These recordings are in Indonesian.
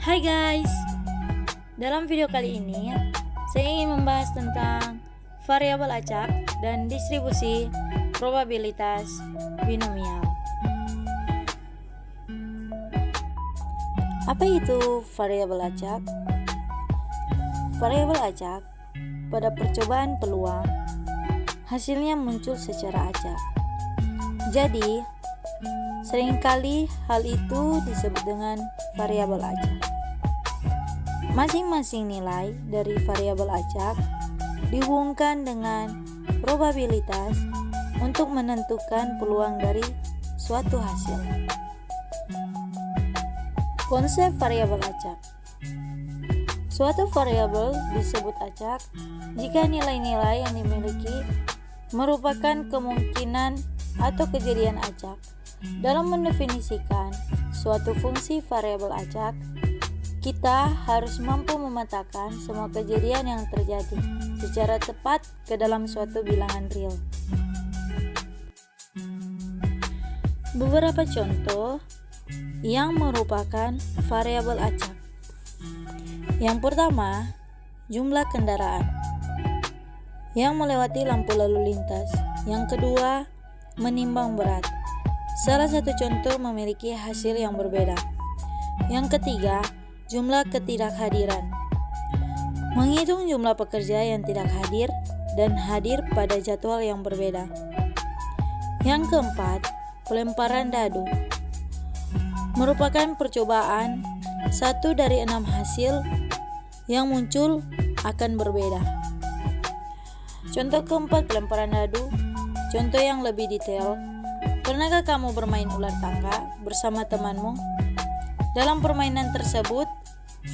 Hai guys, dalam video kali ini saya ingin membahas tentang variabel acak dan distribusi probabilitas binomial. Apa itu variabel acak? Variabel acak pada percobaan peluang hasilnya muncul secara acak. Jadi, seringkali hal itu disebut dengan variabel acak. Masing-masing nilai dari variabel acak dihubungkan dengan probabilitas untuk menentukan peluang dari suatu hasil. Konsep variabel acak. Suatu variabel disebut acak jika nilai-nilai yang dimiliki merupakan kemungkinan atau kejadian acak. Dalam mendefinisikan suatu fungsi variabel acak, kita harus mampu memetakan semua kejadian yang terjadi secara tepat ke dalam suatu bilangan real. Beberapa contoh yang merupakan variabel acak. Yang pertama, jumlah kendaraan yang melewati lampu lalu lintas. Yang kedua, menimbang berat. Salah satu contoh memiliki hasil yang berbeda. Yang ketiga, jumlah ketidakhadiran. Menghitung jumlah pekerja yang tidak hadir dan hadir pada jadwal yang berbeda. Yang keempat, pelemparan dadu. Merupakan percobaan 1 dari 6 hasil yang muncul akan berbeda. Contoh keempat, pelemparan dadu. Contoh yang lebih detail. Pernahkah kamu bermain ular tangga bersama temanmu? Dalam permainan tersebut,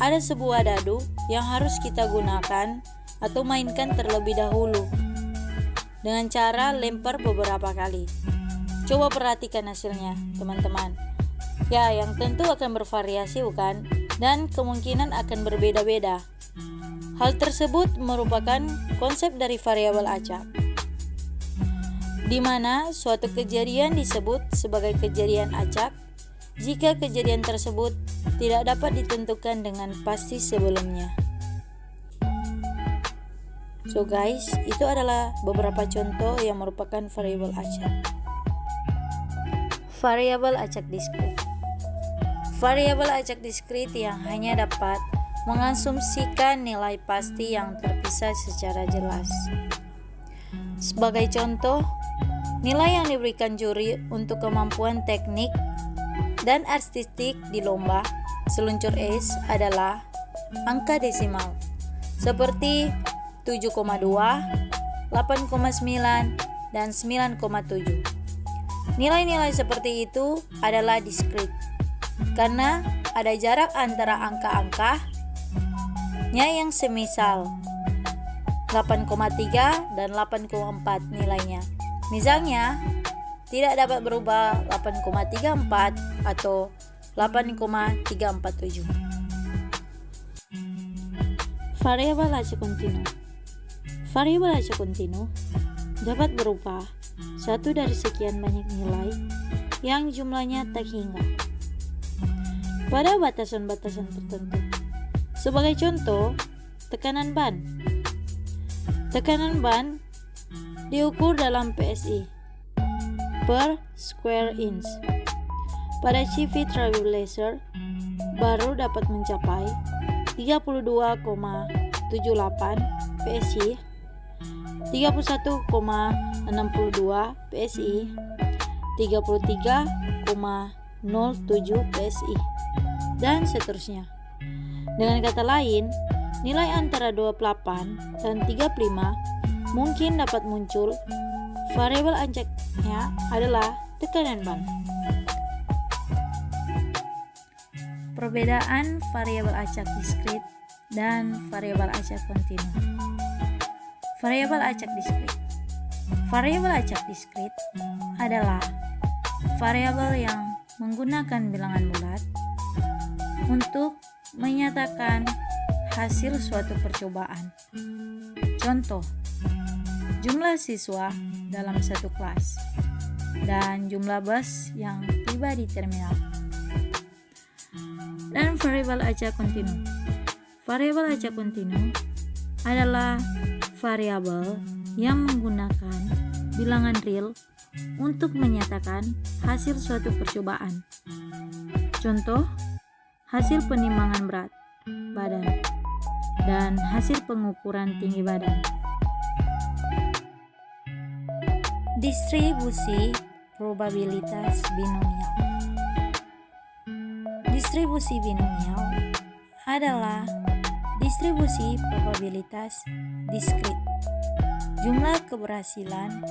ada sebuah dadu yang harus kita gunakan atau mainkan terlebih dahulu dengan cara lempar beberapa kali. Coba perhatikan hasilnya, teman-teman. Ya, yang tentu akan bervariasi, bukan? Dan kemungkinan akan berbeda-beda. Hal tersebut merupakan konsep dari variabel acak, di mana suatu kejadian disebut sebagai kejadian acak jika kejadian tersebut tidak dapat ditentukan dengan pasti sebelumnya. So guys, itu adalah beberapa contoh yang merupakan variabel acak. Variabel acak diskrit. Variabel acak diskrit yang hanya dapat mengasumsikan nilai pasti yang terpisah secara jelas. Sebagai contoh, nilai yang diberikan juri untuk kemampuan teknik dan artistik di lomba seluncur es adalah angka desimal seperti 7,2, 8,9, dan 9,7. Nilai-nilai seperti itu adalah diskrit karena ada jarak antara angka-angkanya yang semisal 8,3 dan 8,4 nilainya. Misalnya, tidak dapat berubah 8,34 atau 8,347. Variabel acak kontinu. Variabel acak kontinu dapat berupa satu dari sekian banyak nilai yang jumlahnya tak hingga pada batasan-batasan tertentu. Sebagai contoh, tekanan ban. Tekanan ban diukur dalam PSI per square inch. Pada CV Trailblazer baru dapat mencapai 32,78 PSI, 31,62 PSI, 33,07 PSI, dan seterusnya. Dengan kata lain, nilai antara 28 dan 35 mungkin dapat muncul. Variabel acaknya adalah tekanan ban. Perbedaan variabel acak diskrit dan variabel acak kontinu. Variabel acak diskrit. Variabel acak diskrit adalah variabel yang menggunakan bilangan bulat untuk menyatakan hasil suatu percobaan. Contoh, jumlah siswa dalam satu kelas dan jumlah bus yang tiba di terminal. dan variabel acak kontinu. Variabel acak kontinu adalah variabel yang menggunakan bilangan real untuk menyatakan hasil suatu percobaan. Contoh, hasil penimbangan berat badan dan hasil pengukuran tinggi badan. Distribusi probabilitas binomial. Distribusi binomial adalah distribusi probabilitas diskrit. Jumlah keberhasilan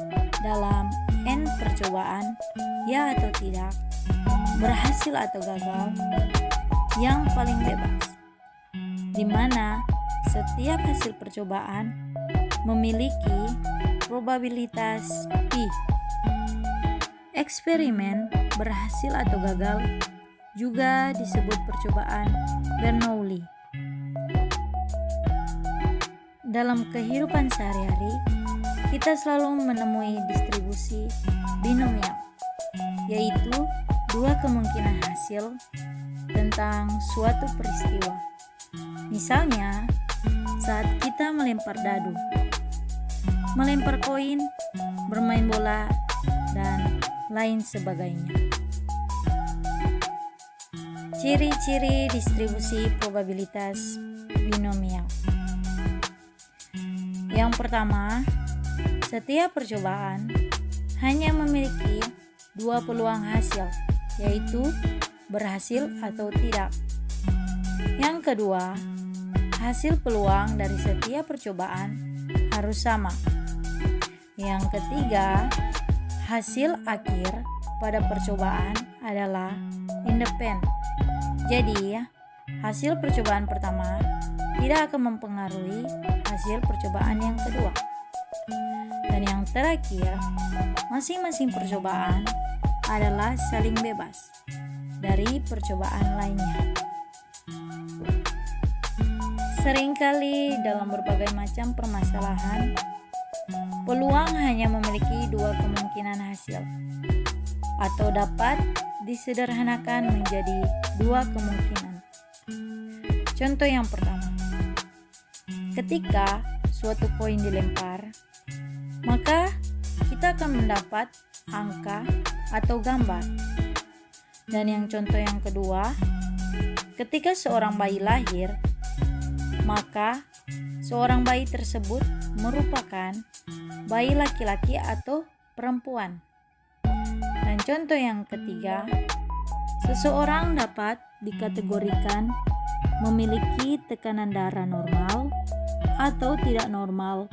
dalam N percobaan, ya atau tidak, berhasil atau gagal, yang paling bebas, di mana setiap hasil percobaan memiliki probabilitas P. Eksperimen berhasil atau gagal juga disebut percobaan Bernoulli. Dalam kehidupan sehari-hari, kita selalu menemui distribusi binomial, yaitu dua kemungkinan hasil tentang suatu peristiwa. Misalnya, saat kita melempar dadu, melempar koin, bermain bola, dan lain sebagainya. Ciri-ciri distribusi probabilitas binomial. Yang pertama, setiap percobaan hanya memiliki dua peluang hasil, yaitu berhasil atau tidak. Yang kedua, hasil peluang dari setiap percobaan harus sama. Yang ketiga, hasil akhir pada percobaan adalah independen. Jadi, hasil percobaan pertama tidak akan mempengaruhi hasil percobaan yang kedua. Dan yang terakhir, masing-masing percobaan adalah saling bebas dari percobaan lainnya. Seringkali dalam berbagai macam permasalahan, peluang hanya memiliki dua kemungkinan hasil, atau dapat disederhanakan menjadi dua kemungkinan. Contoh yang pertama, ketika suatu koin dilempar, maka kita akan mendapat angka atau gambar. Dan yang contoh yang kedua, ketika seorang bayi lahir, maka seorang bayi tersebut merupakan bayi laki-laki atau perempuan. Dan contoh yang ketiga, seseorang dapat dikategorikan memiliki tekanan darah normal atau tidak normal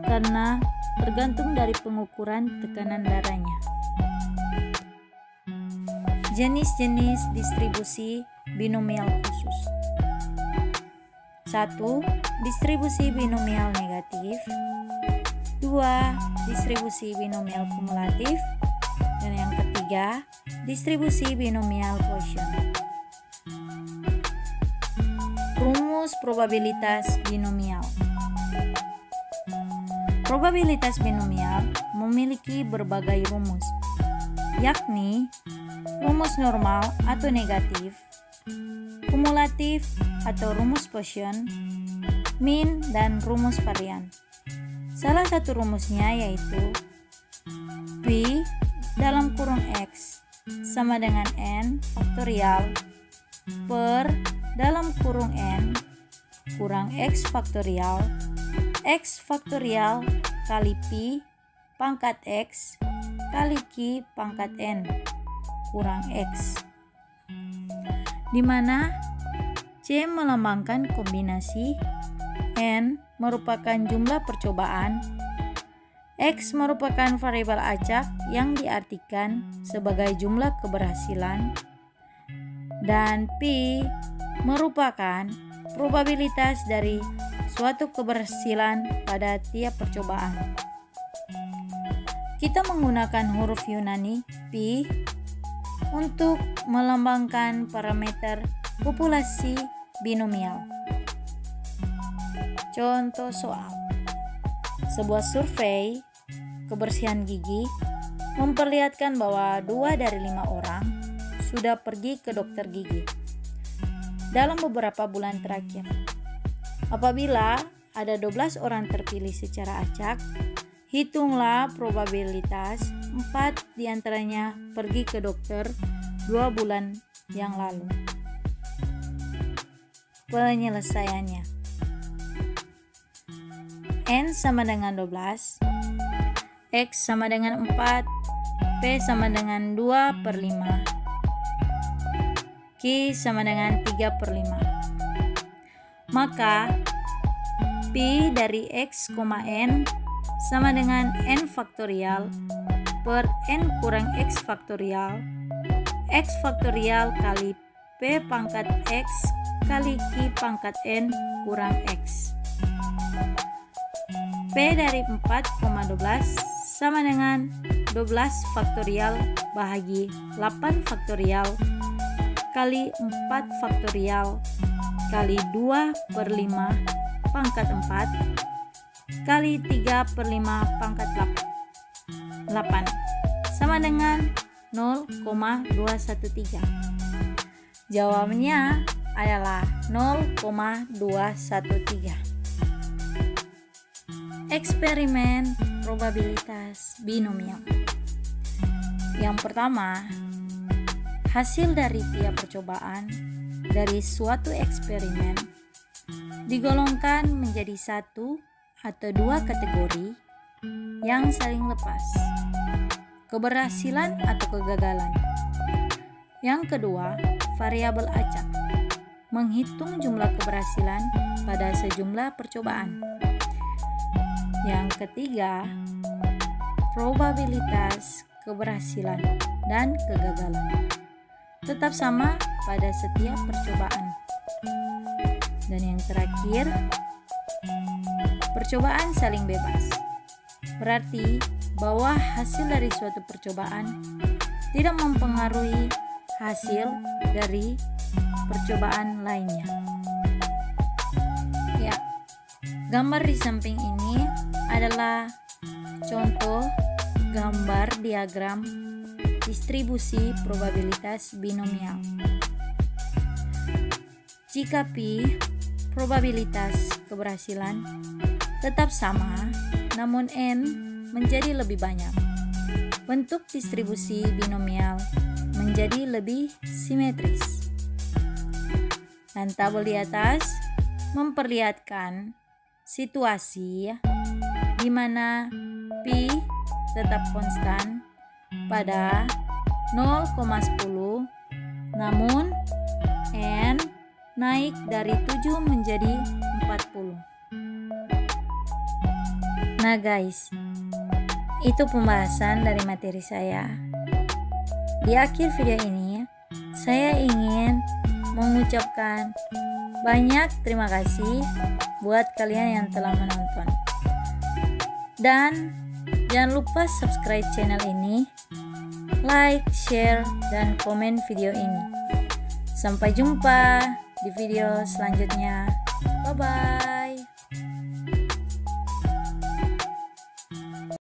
karena tergantung dari pengukuran tekanan darahnya. Jenis-jenis distribusi binomial khusus. 1. Distribusi binomial negatif. 2. Distribusi binomial kumulatif. Dan yang ketiga, distribusi binomial quotient. Rumus probabilitas binomial. Probabilitas binomial memiliki berbagai rumus, yakni rumus normal atau negatif, kumulatif atau rumus Poisson, min, dan rumus varian. Salah satu rumusnya yaitu P dalam kurung X sama dengan N faktorial per dalam kurung N kurang X faktorial kali Pi pangkat X kali Q pangkat N kurang X, di mana C melambangkan kombinasi, N merupakan jumlah percobaan, X merupakan variabel acak yang diartikan sebagai jumlah keberhasilan, dan P merupakan probabilitas dari suatu keberhasilan pada tiap percobaan. Kita menggunakan huruf Yunani Pi untuk melambangkan parameter populasi binomial. Contoh soal. Sebuah survei kebersihan gigi memperlihatkan bahwa 2 dari 5 orang sudah pergi ke dokter gigi. dalam beberapa bulan terakhir. Apabila ada 12 orang terpilih secara acak, hitunglah probabilitas 4 diantaranya pergi ke dokter 2 bulan yang lalu. Penyelesaiannya, N sama dengan 12, X sama dengan 4, P sama dengan 2/5, Q sama dengan 3/5. Maka Pi dari X, N sama dengan N faktorial per N kurang X faktorial kali P pangkat X kali Q pangkat N kurang X. P dari 4,12 sama dengan 12 faktorial bahagi 8 faktorial kali 4 faktorial kali 2/5 pangkat 4 kali 3/5 pangkat 8 sama dengan 0,213. Jawabannya adalah 0,213. Eksperimen probabilitas binomial. Yang pertama, hasil dari tiap percobaan dari suatu eksperimen digolongkan menjadi 1 atau 2 kategori yang saling lepas, keberhasilan atau kegagalan. Yang kedua, variabel acak, menghitung jumlah keberhasilan pada sejumlah percobaan. Yang ketiga, probabilitas keberhasilan dan kegagalan tetap sama pada setiap percobaan. Dan yang terakhir, percobaan saling bebas. Berarti bahwa hasil dari suatu percobaan tidak mempengaruhi hasil dari percobaan lainnya. Ya, gambar di samping ini adalah contoh gambar diagram distribusi probabilitas binomial. Jika Pi, probabilitas keberhasilan, tetap sama, namun N menjadi lebih banyak, bentuk distribusi binomial menjadi lebih simetris. Dan tabel di atas memperlihatkan situasi di mana Pi tetap konstan pada 0,10, namun N naik dari 7 menjadi 40. Nah guys, itu pembahasan dari materi saya. Di akhir video ini, saya ingin mengucapkan banyak terima kasih buat kalian yang telah menonton. Dan jangan lupa subscribe channel ini, like, share, dan komen video ini. Sampai jumpa di video selanjutnya. Bye-bye.